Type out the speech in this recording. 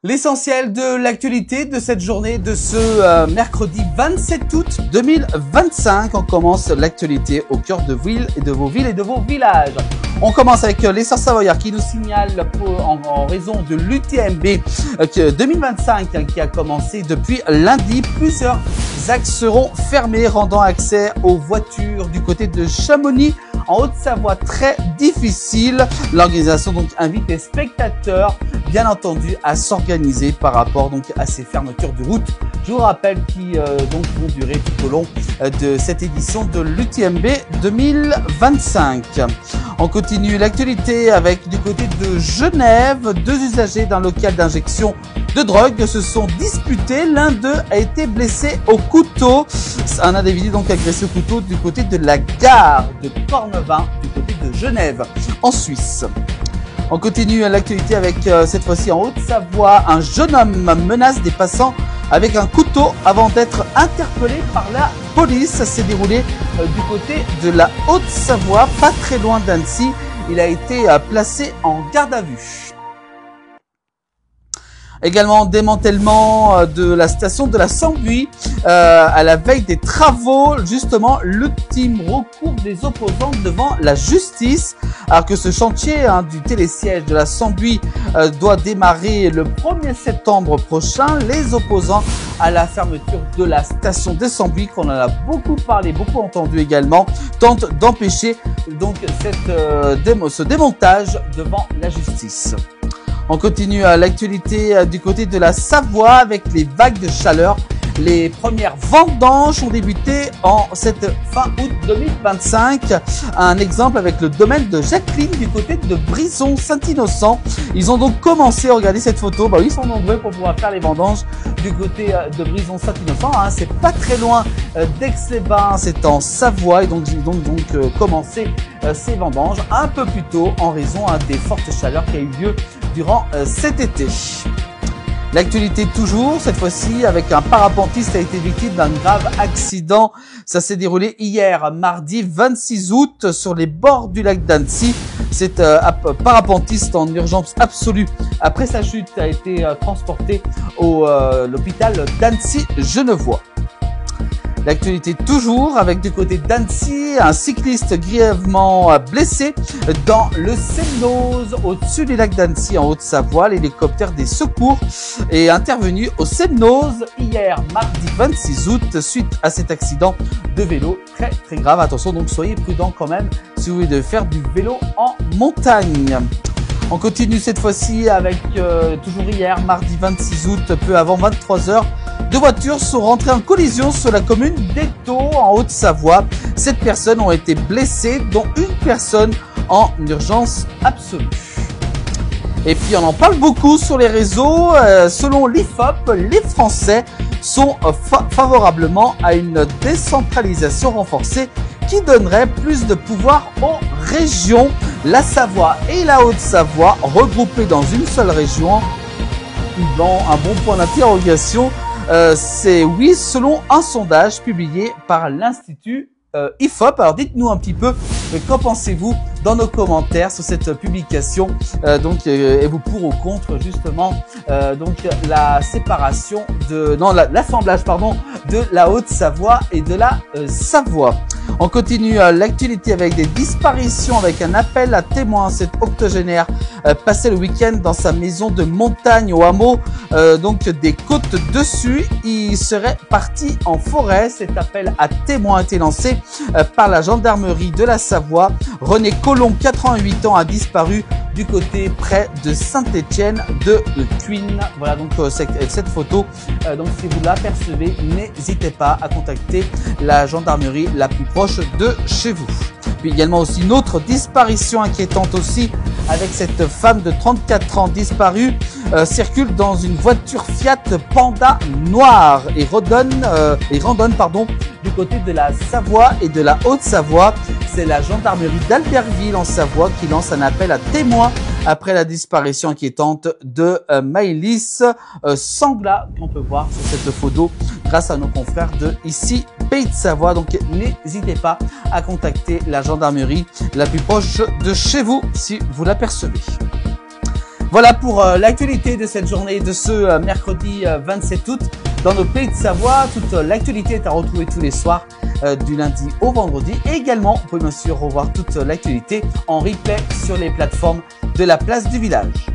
L'essentiel de l'actualité de cette journée de ce mercredi 27 août 2025. On commence l'actualité au cœur de ville et de vos villes et de vos villages. On commence avec l'essor savoyard qui nous signale en raison de l'UTMB 2025 qui a commencé depuis lundi. Plusieurs axes seront fermés, rendant accès aux voitures du côté de Chamonix en Haute-Savoie très difficile. L'organisation donc invite les spectateurs, bien entendu, à s'organiser par rapport donc à ces fermetures de route. Je vous rappelle qui donc vont durer tout au long de cette édition de l'UTMB 2025. On continue l'actualité avec du côté de Genève, deux usagers d'un local d'injection de drogue se sont disputés. L'un d'eux a été blessé au couteau. Un individu donc agressé au couteau du côté de la gare de Cornevin, du côté de Genève, en Suisse. On continue l'actualité avec cette fois-ci en Haute-Savoie. Un jeune homme menace des passants avec un couteau avant d'être interpellé par la police. Ça s'est déroulé du côté de la Haute-Savoie, pas très loin d'Annecy. Il a été placé en garde à vue. Également démantèlement de la station de la Sambuie à la veille des travaux, justement l'ultime recours des opposants devant la justice. Alors que ce chantier du télésiège de la Sambuie doit démarrer le 1er septembre prochain, les opposants à la fermeture de la station de Sambuie, qu'on en a beaucoup parlé, beaucoup entendu également, tentent d'empêcher donc ce démontage devant la justice. On continue l'actualité du côté de la Savoie avec les vagues de chaleur. Les premières vendanges ont débuté en cette fin août 2025. Un exemple avec le domaine de Jacqueline du côté de Brison-Saint-Innocent. Ils ont donc commencé, regardez cette photo, ils sont nombreux pour pouvoir faire les vendanges du côté de Brison-Saint-Innocent. C'est pas très loin d'Aix-les-Bains, c'est en Savoie. Et donc ils ont commencé ces vendanges un peu plus tôt en raison des fortes chaleurs qui a eu lieu durant cet été. L'actualité toujours, cette fois-ci avec un parapentiste a été victime d'un grave accident. Ça s'est déroulé hier, mardi 26 août, sur les bords du lac d'Annecy. C'est parapentiste en urgence absolue. Après sa chute, a été transporté au l'hôpital d'Annecy-Genevois. L'actualité toujours avec du côté d'Annecy, un cycliste grièvement blessé dans le Semnoz au-dessus du lac d'Annecy en Haute-Savoie. L'hélicoptère des secours est intervenu au Semnoz hier mardi 26 août suite à cet accident de vélo très très grave. Attention donc soyez prudents quand même si vous voulez faire du vélo en montagne. On continue cette fois-ci avec toujours hier mardi 26 août peu avant 23 h. Deux voitures sont rentrées en collision sur la commune d'Étaux en Haute-Savoie. 7 personnes ont été blessées, dont une personne en urgence absolue. Et puis on en parle beaucoup sur les réseaux. Selon l'IFOP, les Français sont favorablement à une décentralisation renforcée qui donnerait plus de pouvoir aux régions. La Savoie et la Haute-Savoie regroupées dans une seule région. Un bon point d'interrogation. C'est oui, selon un sondage publié par l'Institut IFOP. Alors dites-nous un petit peu qu'en pensez-vous dans nos commentaires sur cette publication. Êtes-vous pour ou contre justement la séparation l'assemblage de la Haute-Savoie et de la Savoie. On continue l'actualité avec des disparitions, avec un appel à témoins. Cet octogénaire passait le week-end dans sa maison de montagne au hameau des Côtes Dessus. Il serait parti en forêt. Cet appel à témoins a été lancé par la gendarmerie de la Savoie. René Colomb, 88 ans, a disparu du côté près de Saint-Étienne de Cuines. Voilà donc cette photo. Donc si vous l'apercevez, n'hésitez pas à contacter la gendarmerie la plus proche de chez vous. Puis également aussi une autre disparition inquiétante aussi avec cette femme de 34 ans disparue, circule dans une voiture Fiat Panda noire et randonne du côté de la Savoie et de la Haute-Savoie. C'est la gendarmerie d'Albertville en Savoie qui lance un appel à témoins après la disparition inquiétante de Maëlys Sangla, qu'on peut voir sur cette photo grâce à nos confrères de ici Pays de Savoie. Donc n'hésitez pas à contacter la gendarmerie la plus proche de chez vous si vous l'apercevez. Voilà pour l'actualité de cette journée, de ce mercredi 27 août. Dans nos pays de Savoie, toute l'actualité est à retrouver tous les soirs du lundi au vendredi. Et également, vous pouvez bien sûr revoir toute l'actualité en replay sur les plateformes de la place du village.